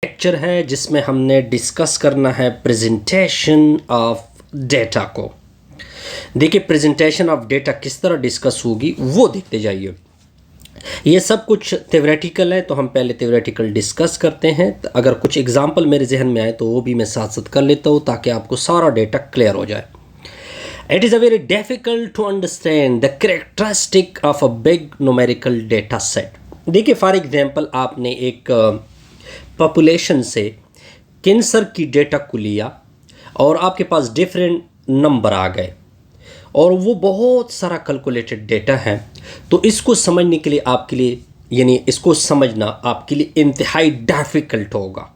Lecture है जिसमें हमने डिस्कस करना है प्रेजेंटेशन ऑफ डेटा को। देखिए प्रेजेंटेशन ऑफ डेटा किस तरह डिस्कस होगी वो देखते जाइए। ये सब कुछ थ्योरेटिकल है, तो हम पहले थ्योरेटिकल डिस्कस करते हैं। तो अगर कुछ एग्जांपल मेरे जहन में आए तो वो भी मैं साथ साथ कर लेता हूँ ताकि आपको सारा डेटा क्लियर हो जाए। It is a very difficult to understand the characteristic of a big numerical data set। देखिए फॉर एग्जांपल आपने एक पॉपुलेशन से कैंसर की डेटा को लिया और आपके पास डिफरेंट नंबर आ गए और वो बहुत सारा कैलकुलेटेड डेटा है, तो इसको समझने के लिए आपके लिए यानी इसको समझना आपके लिए इंतहाई डिफ़िकल्ट होगा।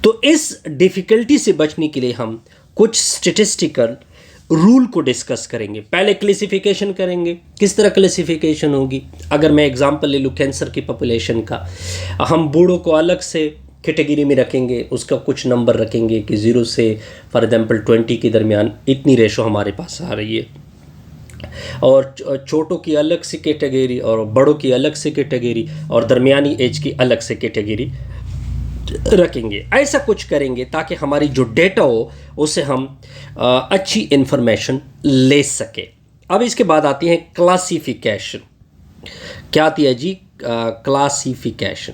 तो इस डिफ़िकल्टी से बचने के लिए हम कुछ स्टैटिस्टिकल रूल को डिस्कस करेंगे। पहले क्लासिफिकेशन करेंगे, किस तरह क्लासिफिकेशन होगी। अगर मैं एग्जांपल ले लूँ कैंसर की पॉपुलेशन का, हम बूढ़ों को अलग से कैटेगरी में रखेंगे, उसका कुछ नंबर रखेंगे कि 0 से फॉर एग्जांपल 20 के दरमियान इतनी रेशो हमारे पास आ रही है, और छोटों की अलग से कैटेगरी और बड़ों की अलग से कैटेगरी और दरमियानी एज की अलग से कैटेगरी रखेंगे। ऐसा कुछ करेंगे ताकि हमारी जो डेटा हो उसे हम अच्छी इंफॉर्मेशन ले सके। अब इसके बाद आती है क्लासिफिकेशन। क्या आती है जी? क्लासिफिकेशन।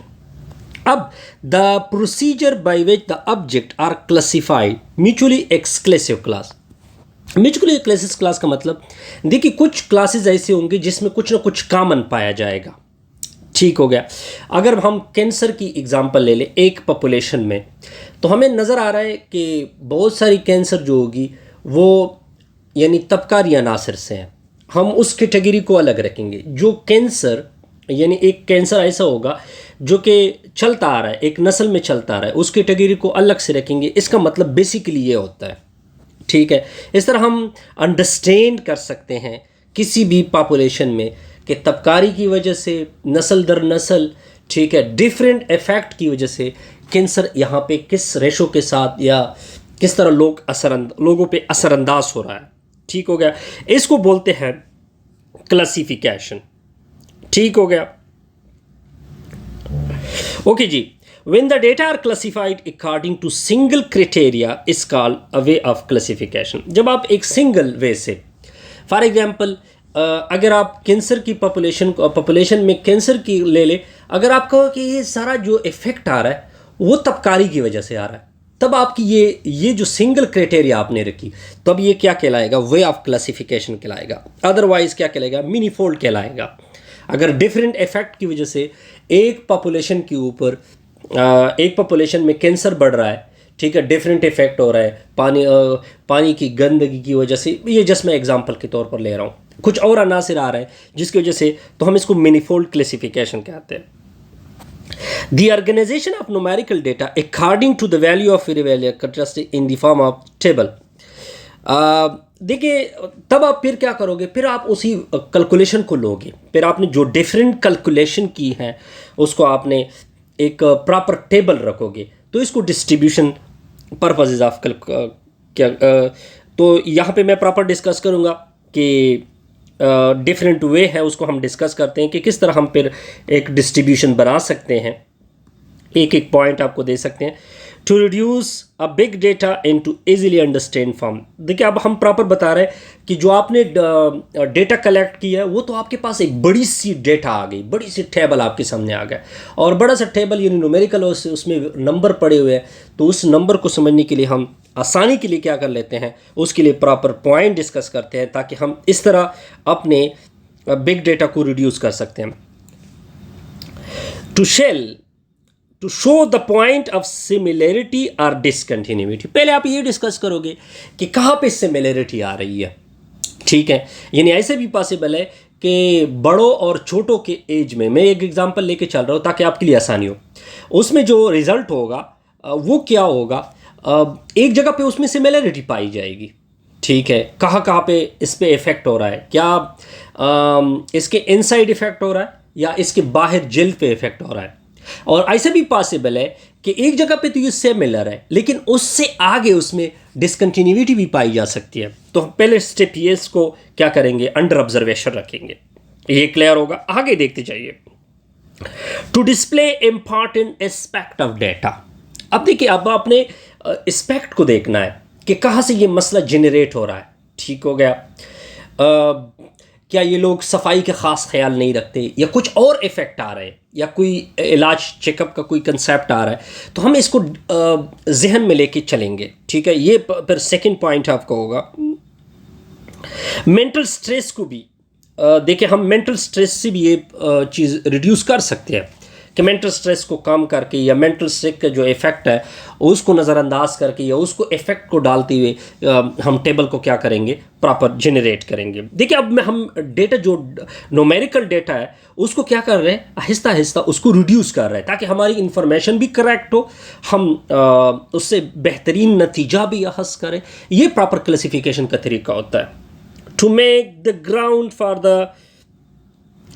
अब the procedure by which the object are classified mutually exclusive class. Mutually exclusive class का मतलब देखिए कुछ क्लासेस ऐसे होंगे जिसमें कुछ ना कुछ कॉमन पाया जाएगा। ठीक हो गया। अगर हम कैंसर की एग्जांपल ले लें एक पॉपुलेशन में, तो हमें नज़र आ रहा है कि बहुत सारी कैंसर जो होगी वो यानी तबकारी अनासर से हैं। हम उस कैटेगरी को अलग रखेंगे। जो कैंसर यानी एक कैंसर ऐसा होगा जो कि चलता आ रहा है, एक नस्ल में चलता आ रहा है, उस कैटेगरी को अलग से रखेंगे। इसका मतलब बेसिकली ये होता है। ठीक है, इस तरह हम अंडरस्टैंड कर सकते हैं किसी भी पॉपुलेशन में कि तबकारी की वजह से नस्ल दर नस्ल, ठीक है, डिफरेंट इफ़ेक्ट की वजह से कैंसर यहाँ पे किस रेशो के साथ या किस तरह लोगों पे असरअंदाज हो रहा है। ठीक हो गया। इसको बोलते हैं क्लासिफिकेशन। ठीक हो गया। ओके जी। When the data are classified according to single criteria is called a way of classification। जब आप एक सिंगल वे से, फॉर एग्जांपल अगर आप कैंसर की पॉपुलेशन में कैंसर की ले ले, अगर आप कहो कि ये सारा जो इफ़ेक्ट आ रहा है वो तबकारी की वजह से आ रहा है, तब आपकी ये जो सिंगल क्राइटेरिया आपने रखी, तब ये क्या कहलाएगा? वे ऑफ क्लासिफिकेशन कहलाएगा। अदरवाइज क्या कहलाएगा? मिनीफोल्ड कहलाएगा। अगर डिफरेंट इफ़ेक्ट की वजह से एक पॉपुलेशन के ऊपर एक पॉपुलेशन में कैंसर बढ़ रहा है, ठीक है, डिफरेंट इफेक्ट हो रहा है पानी की गंदगी की वजह से, ये जस्ट मैं एग्जांपल के तौर पर ले रहा हूँ, कुछ और अनासर आ रहा है जिसकी वजह से, तो हम इसको मिनीफोल्ड क्लासिफिकेशन कहते हैं। The organization of numerical data according to the value of variable characteristic in the form of table। देखिए तब आप फिर क्या करोगे? फिर आप उसी कैलकुलेशन को लोगे, फिर आपने जो डिफरेंट कैलकुलेशन की है उसको आपने एक प्रॉपर टेबल रखोगे। तो इसको डिस्ट्रीब्यूशन पर्पसेस ऑफ तो यहाँ पे मैं प्रॉपर डिस्कस करूँगा कि डिफरेंट वे है, उसको हम डिस्कस करते हैं कि किस तरह हम फिर एक डिस्ट्रीब्यूशन बना सकते हैं। एक एक पॉइंट आपको दे सकते हैं। To reduce a big data into easily understand form. देखिए अब हम प्रॉपर बता रहे हैं कि जो आपने डेटा कलेक्ट किया है वो तो आपके पास एक बड़ी सी डेटा आ गई, बड़ी सी टेबल आपके सामने आ गया, और बड़ा सा टेबल यानी न्यूमेरिकल उसमें नंबर पड़े हुए हैं। तो उस नंबर को समझने के लिए हम आसानी के लिए क्या कर लेते हैं, उसके लिए प्रॉपर पॉइंट डिस्कस करते हैं ताकि हम इस तरह अपने बिग डेटा को रिड्यूस कर सकते हैं। To show the point of similarity और डिसकंटिन्यूटी। पहले आप ये डिस्कस करोगे कि कहाँ पे सिमिलरिटी आ रही है। ठीक है, यानी ऐसे भी पॉसिबल है कि बड़ों और छोटों के एज में, मैं एक एग्जांपल लेके चल रहा हूँ ताकि आपके लिए आसानी हो, उसमें जो रिजल्ट होगा वो क्या होगा, एक जगह पे उसमें सिमिलरिटी पाई जाएगी। ठीक है, कहाँ कहाँ पे इस पे इफेक्ट हो रहा है, क्या इसके इनसाइड इफेक्ट हो रहा है या इसके बाहर जेल पे इफेक्ट हो रहा है। और ऐसा भी पॉसिबल है कि एक जगह पे तो ये सिमिलर है लेकिन उससे आगे उसमें डिसकंटिन्यूटी भी पाई जा सकती है। तो पहले स्टेप ये इसको क्या करेंगे, अंडर ऑब्जर्वेशन रखेंगे। ये क्लियर होगा, आगे देखते जाइए। To display important aspect of data. अब देखिए, अब आपने एस्पेक्ट को देखना है कि कहाँ से ये मसला जनरेट हो रहा है। ठीक हो गया। क्या ये लोग सफाई के ख़ास ख्याल नहीं रखते, या कुछ और इफ़ेक्ट आ रहे हैं, या कोई इलाज चेकअप का कोई कंसेप्ट आ रहा है, तो हम इसको जहन में लेके चलेंगे। ठीक है, ये फिर सेकंड पॉइंट आपका होगा। मेंटल स्ट्रेस को भी देखिए, हम मेंटल स्ट्रेस से भी ये चीज़ रिड्यूस कर सकते हैं कि मेंटल स्ट्रेस को कम करके, या मेंटल स्ट्रेस का जो इफ़ेक्ट है उसको नज़रअंदाज करके, या उसको इफ़ेक्ट को डालते हुए हम टेबल को क्या करेंगे, प्रॉपर जनरेट करेंगे। देखिए, अब हम डेटा जो न्यूमेरिकल डेटा है उसको क्या कर रहे हैं, आहिस्ता आहिस्ता उसको रिड्यूस कर रहे हैं, ताकि हमारी इंफॉर्मेशन भी करेक्ट हो, हम उससे बेहतरीन नतीजा भी अखज़ करें। ये प्रॉपर क्लासिफिकेशन का तरीका होता है, to make the ground for the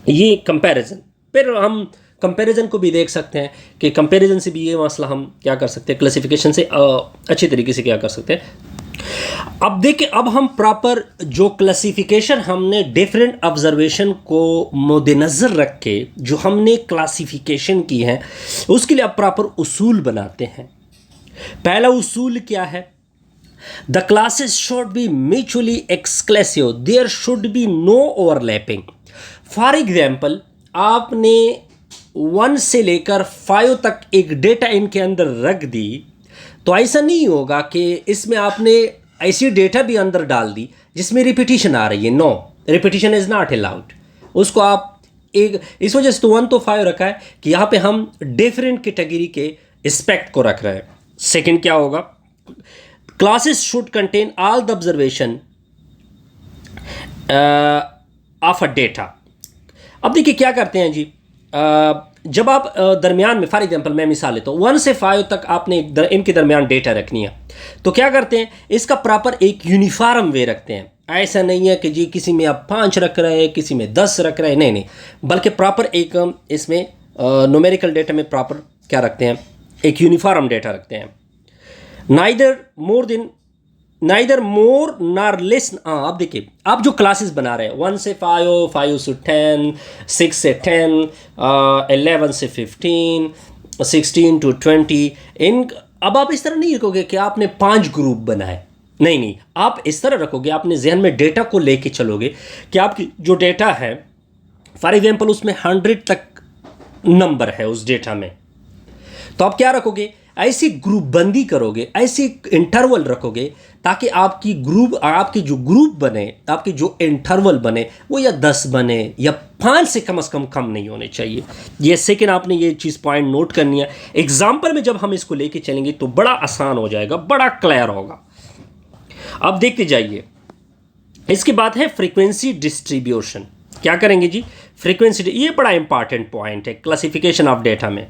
ये कंपैरिजन। फिर हम कंपैरिजन को भी देख सकते हैं कि कंपैरिजन से भी ये मसला हम क्या कर सकते हैं, क्लासिफिकेशन से अच्छी तरीके से क्या कर सकते हैं। अब देखिए, अब हम प्रॉपर जो क्लासिफिकेशन हमने डिफरेंट ऑब्जर्वेशन को मद्देनज़र रख के जो हमने क्लासिफिकेशन की है, उसके लिए अब प्रॉपर उसूल बनाते हैं। पहला उसूल क्या है, the classes should be mutually exclusive, there should be no overlapping. For example, आपने 1 से लेकर 5 तक एक डेटा इनके अंदर रख दी, तो ऐसा नहीं होगा कि इसमें आपने ऐसी डेटा भी अंदर डाल दी जिसमें रिपीटिशन आ रही है। No, repetition is not allowed. उसको आप एक, इस वजह से तो 1 तो 5 रखा है कि यहाँ पे हम डिफरेंट कैटेगरी के एस्पेक्ट को रख रहे हैं। सेकंड क्या होगा, classes should contain all the observation of a data. अब देखिए क्या करते हैं जी, जब आप दरमियान में, फॉर एग्जांपल मैं मिसाल लेता हूँ, 1 से 5 तक आपने इनके दरमियान डेटा रखनी है, तो क्या करते हैं, इसका प्रॉपर एक यूनिफॉर्म वे रखते हैं। ऐसा नहीं है कि जी किसी में आप 5 रख रहे हैं, किसी में 10 रख रहे हैं, नहीं, बल्कि प्रॉपर एक इसमें न्यूमेरिकल डेटा में प्रॉपर क्या रखते हैं, एक यूनिफॉर्म डेटा रखते हैं। नाइदर मोर नॉर लेस। आप देखिए, आप जो क्लासेस बना रहे हैं 1 से 5, 5 से 10, 6 से 10, 11 से 15, 16 to 20, अब आप इस तरह नहीं रखोगे कि आपने 5 ग्रुप बनाए, नहीं, आप इस तरह रखोगे, आपने जहन में डेटा को लेके चलोगे कि आपकी जो डेटा है, फॉर एग्जाम्पल उसमें 100 तक नंबर है उस डेटा में, तो आप क्या रखोगे, ऐसी ग्रुप बंदी करोगे, ऐसी इंटरवल रखोगे ताकि आपकी जो ग्रुप बने, आपके जो इंटरवल बने वो या 10 बने या 5 से कम कम नहीं होने चाहिए। ये सेकंड आपने ये चीज़ पॉइंट नोट करनी है। एग्जाम्पल में जब हम इसको लेके चलेंगे तो बड़ा आसान हो जाएगा, बड़ा क्लियर होगा। अब देखते जाइए, इसके बाद है फ्रीक्वेंसी डिस्ट्रीब्यूशन। क्या करेंगे जी, फ्रीक्वेंसी, ये बड़ा इंपॉर्टेंट पॉइंट है क्लासिफिकेशन ऑफ डेटा में।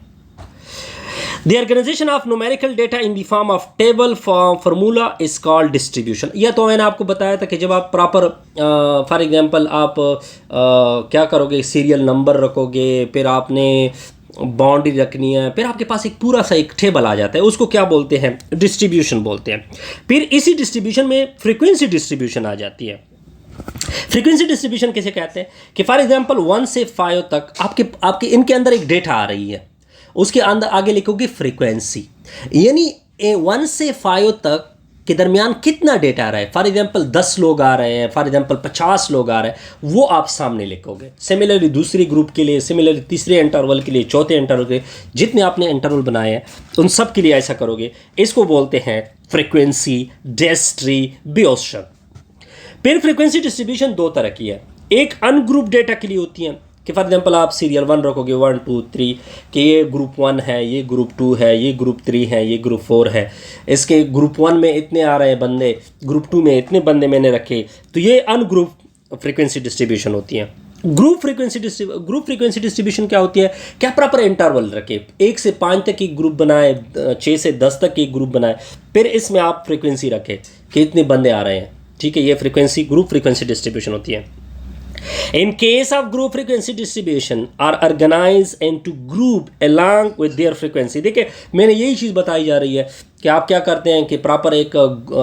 The organization of numerical data in the form of table formula is called distribution। यह तो मैंने आपको बताया था कि जब आप प्रॉपर फॉर एग्जांपल आप क्या करोगे, सीरियल नंबर रखोगे, फिर आपने बाउंड्री रखनी है, फिर आपके पास एक पूरा सा एक टेबल आ जाता है, उसको क्या बोलते हैं, डिस्ट्रीब्यूशन बोलते हैं। फिर इसी डिस्ट्रीब्यूशन में फ्रीक्वेंसी डिस्ट्रीब्यूशन आ जाती है। फ्रीक्वेंसी डिस्ट्रीब्यूशन कैसे कहते हैं कि फॉर एग्जांपल 1 से 5 तक आपके इनके अंदर एक डेटा आ रही है, उसके अंदर आगे लिखोगे फ्रीक्वेंसी, यानी 1 से 5 तक के दरमियान कितना डेटा आ रहा है। फॉर एग्जांपल 10 लोग आ रहे हैं, फॉर एग्जांपल 50 लोग आ रहे हैं, वो आप सामने लिखोगे। सिमिलरली दूसरी ग्रुप के लिए, सिमिलरली तीसरे इंटरवल के लिए, चौथे इंटरवल के लिए, जितने आपने इंटरवल बनाए हैं उन सब के लिए ऐसा करोगे। इसको बोलते हैं फ्रीक्वेंसी डिस्ट्रीब्यूशन। फिर फ्रीक्वेंसी डिस्ट्रीब्यूशन 2 तरह की है, एक अनग्रुप डेटा के लिए होती है कि फॉर एग्जांपल आप सीरियल 1 रखोगे 1 2 3 कि ये ग्रुप 1 है, ये ग्रुप 2 है, ये ग्रुप 3 है, ये ग्रुप 4 है, इसके ग्रुप 1 में इतने आ रहे हैं बंदे, ग्रुप 2 में इतने बंदे मैंने रखे, तो ये अनग्रुप फ्रीक्वेंसी डिस्ट्रीब्यूशन होती है। ग्रुप फ्रीक्वेंसी डिस्ट्रीब्यूशन क्या होती है, क्या प्रॉपर इंटरवल रखे, 1 से 5 तक एक ग्रुप बनाए, 6 से 10 तक एक ग्रुप बनाए, फिर इसमें आप फ्रीक्वेंसी रखें कि इतने बंदे आ रहे हैं। ठीक है, ये फ्रीक्वेंसी ग्रुप फ्रीक्वेंसी डिस्ट्रीब्यूशन होती है। In case of group frequency distribution are organized into group along with their frequency। देखिए मैंने यही चीज़ बताई जा रही है कि आप क्या करते हैं कि प्रॉपर एक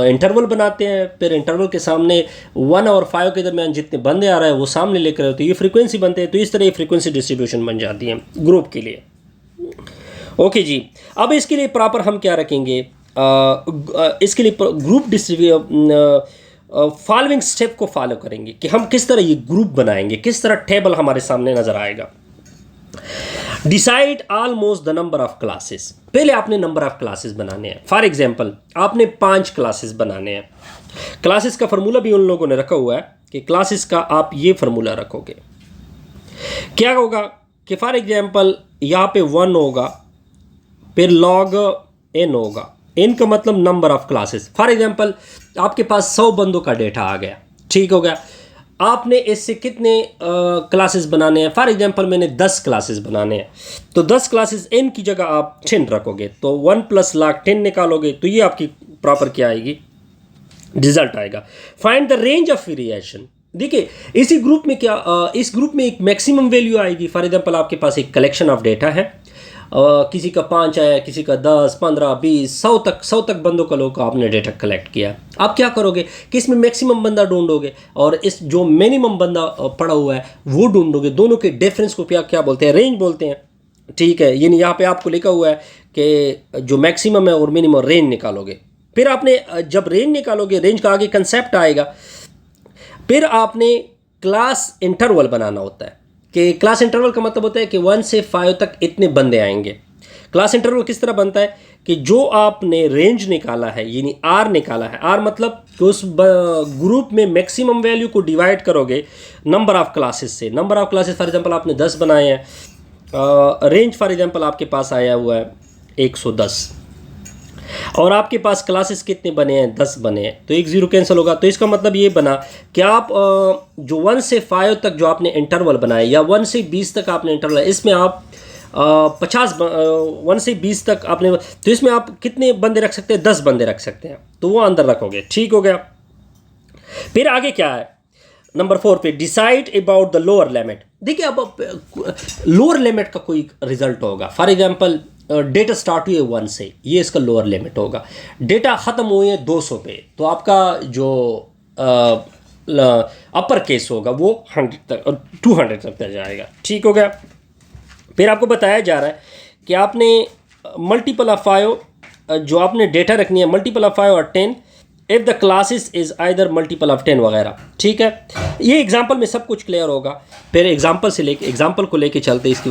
इंटरवल बनाते हैं, फिर इंटरवल के सामने 1 और 5 के दरमियान जितने बंदे आ रहे हैं वो सामने लेकर आते हैं, ये फ्रीक्वेंसी बनते हैं। तो इस तरह ये फ्रीक्वेंसी डिस्ट्रीब्यूशन बन जाती है ग्रुप के लिए। ओके जी, अब इसके लिए प्रॉपर हम क्या रखेंगे, इसके लिए ग्रुप फॉलोइंग स्टेप को फॉलो करेंगे कि हम किस तरह ये ग्रुप बनाएंगे, किस तरह टेबल हमारे सामने नजर आएगा। Decide almost the number of classes. पहले आपने नंबर ऑफ क्लासेस बनाने हैं। फॉर एग्जांपल आपने 5 क्लासेस बनाने हैं। क्लासेस का फार्मूला भी उन लोगों ने रखा हुआ है कि क्लासेस का आप ये फार्मूला रखोगे, क्या होगा कि फॉर एग्जांपल यहाँ पे 1 होगा, फिर log n होगा। n का मतलब number of classes. For example आपके पास 100 बंदों का डेटा आ गया, ठीक हो गया। आपने इससे कितने क्लासेस बनाने हैं? फॉर एग्जांपल मैंने 10 क्लासेस बनाने हैं, तो 10 क्लासेस n की जगह आप 10 रखोगे, तो 1 + log 10 निकालोगे तो ये आपकी प्रॉपर क्या आएगी, रिजल्ट आएगा। Find the range of variation. देखिए इसी ग्रुप में क्या इस ग्रुप में एक मैक्सिमम वैल्यू आएगी। फॉर एग्जांपल आपके पास एक कलेक्शन ऑफ डेटा है, किसी का 5 है, किसी का 10, 15, 20, 100 तक बंदों का लोग आपने डेटा कलेक्ट किया। आप क्या करोगे कि इसमें मैक्सिमम बंदा ढूंढोगे और इस जो मिनिमम बंदा पड़ा हुआ है वो ढूंढोगे। दोनों के डिफरेंस को क्या बोलते हैं, रेंज बोलते हैं, ठीक है। यानी यहाँ पे आपको लिखा हुआ है कि जो मैक्सिमम है और मिनिमम रेंज निकालोगे। फिर आपने जब रेंज निकालोगे, रेंज का आगे कंसेप्ट आएगा, फिर आपने क्लास इंटरवल बनाना होता है कि क्लास इंटरवल का मतलब होता है कि 1 से 5 तक इतने बंदे आएंगे। क्लास इंटरवल किस तरह बनता है कि जो आपने रेंज निकाला है यानी आर निकाला है, आर मतलब कि उस ग्रुप में मैक्सिमम वैल्यू को डिवाइड करोगे नंबर ऑफ क्लासेस से। Number of classes for example आपने 10 बनाए हैं, रेंज फॉर एग्जांपल आपके पास आया हुआ है 110 और आपके पास क्लासेस कितने बने हैं, 10 बने हैं, तो 1 0 कैंसिल होगा। तो इसका मतलब ये बना कि आप जो 1 से 5 तक जो आपने इंटरवल बनाए या 1 से 20 तक आपने इंटरवल, इसमें आप 1 से 20 तक आपने, तो इसमें आप कितने बंदे रख सकते हैं, 10 बंदे रख सकते हैं, तो वो अंदर रखोगे, ठीक हो गया। फिर आगे क्या है, नंबर 4 पे decide about the lower limit. देखिए अब लोअर लिमिट का कोई रिजल्ट होगा। फॉर एग्जांपल डेटा स्टार्ट हुए 1 से, ये इसका लोअर लिमिट होगा। डेटा ख़त्म हुए हैं 200 पे, तो आपका जो अपर केस होगा वो 100 तक और 200 तक जाएगा, ठीक हो गया। फिर आपको बताया जा रहा है कि आपने मल्टीपल ऑफ 5 जो आपने डेटा रखनी है, मल्टीपल ऑफ 5 और 10 if the classes is either multiple of 10 वगैरह, ठीक है। ये एग्जांपल में सब कुछ क्लियर होगा। फिर एग्जांपल को लेके चलते इसकी वजह